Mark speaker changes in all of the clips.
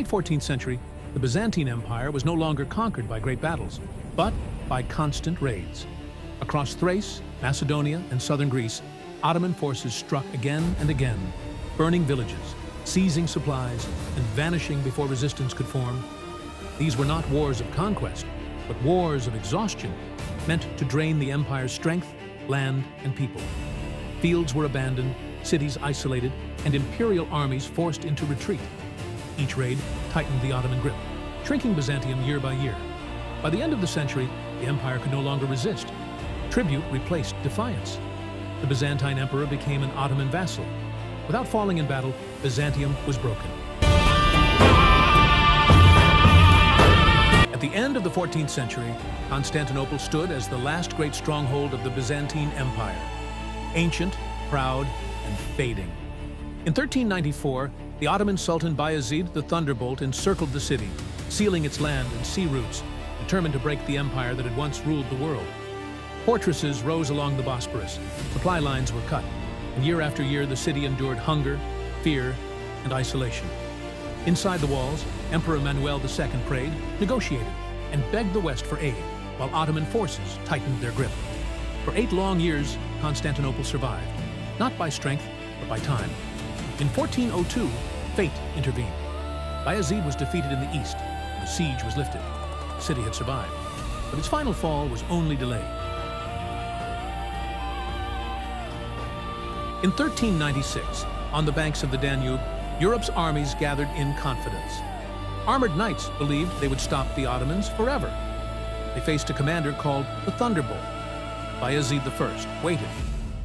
Speaker 1: late 14th century, the Byzantine Empire was no longer conquered by great battles, but by constant raids. Across Thrace, Macedonia, and southern Greece, Ottoman forces struck again and again, burning villages, seizing supplies, and vanishing before resistance could form. These were not wars of conquest, but wars of exhaustion, meant to drain the empire's strength, land, and people. Fields were abandoned, cities isolated, and imperial armies forced into retreat. Each raid tightened the Ottoman grip, shrinking Byzantium year by year. By the end of the century, the empire could no longer resist. Tribute replaced defiance. The Byzantine emperor became an Ottoman vassal. Without falling in battle, Byzantium was broken. At the end of the 14th century, Constantinople stood as the last great stronghold of the Byzantine Empire. Ancient, proud, and fading. In 1394, the Ottoman Sultan Bayezid the Thunderbolt encircled the city, sealing its land and sea routes, determined to break the empire that had once ruled the world. Fortresses rose along the Bosporus, supply lines were cut, and year after year the city endured hunger, fear, and isolation. Inside the walls, Emperor Manuel II prayed, negotiated, and begged the West for aid, while Ottoman forces tightened their grip. For 8 long years, Constantinople survived, not by strength, but by time. In 1402, fate intervened. Bayezid was defeated in the east, and the siege was lifted. The city had survived, but its final fall was only delayed. In 1396, on the banks of the Danube, Europe's armies gathered in confidence. Armored knights believed they would stop the Ottomans forever. They faced a commander called the Thunderbolt. Bayezid I waited,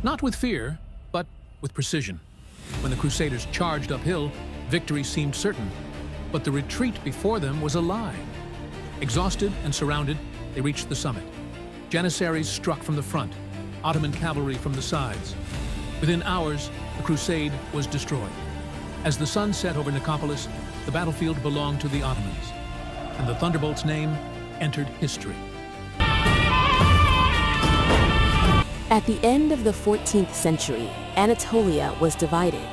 Speaker 1: not with fear, but with precision. When the Crusaders charged uphill, victory seemed certain, but the retreat before them was a lie. Exhausted and surrounded, they reached the summit. Janissaries struck from the front, Ottoman cavalry from the sides. Within hours, the crusade was destroyed. As the sun set over Nicopolis, the battlefield belonged to the Ottomans, and the Thunderbolt's name entered history.
Speaker 2: At the end of the 14th century, Anatolia was divided.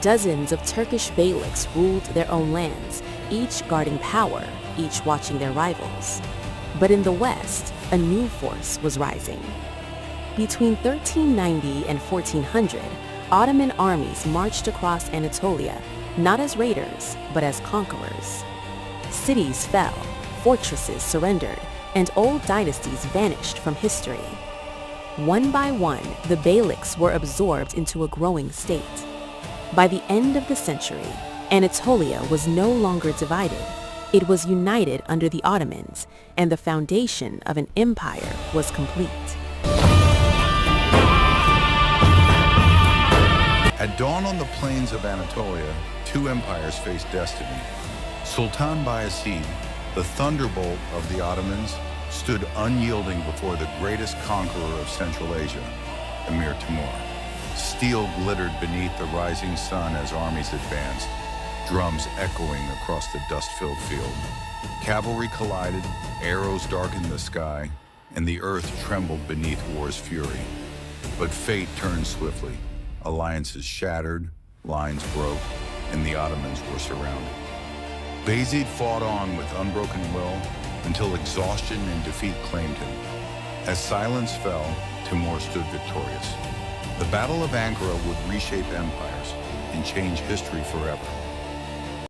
Speaker 2: Dozens of Turkish beyliks ruled their own lands, each guarding power, each watching their rivals. But in the west, a new force was rising. Between 1390 and 1400, Ottoman armies marched across Anatolia, not as raiders, but as conquerors. Cities fell, fortresses surrendered, and old dynasties vanished from history. One by one, the beyliks were absorbed into a growing state. By the end of the century, Anatolia was no longer divided. It was united under the Ottomans, and the foundation of an empire was complete.
Speaker 3: At dawn on the plains of Anatolia, 2 empires faced destiny. Sultan Bayezid, the Thunderbolt of the Ottomans, stood unyielding before the greatest conqueror of Central Asia, Emir Timur. Steel glittered beneath the rising sun as armies advanced, drums echoing across the dust-filled field. Cavalry collided, arrows darkened the sky, and the earth trembled beneath war's fury. But fate turned swiftly. Alliances shattered, lines broke, and the Ottomans were surrounded. Bayezid fought on with unbroken will until exhaustion and defeat claimed him. As silence fell, Timur stood victorious. The Battle of Ankara would reshape empires and change history forever.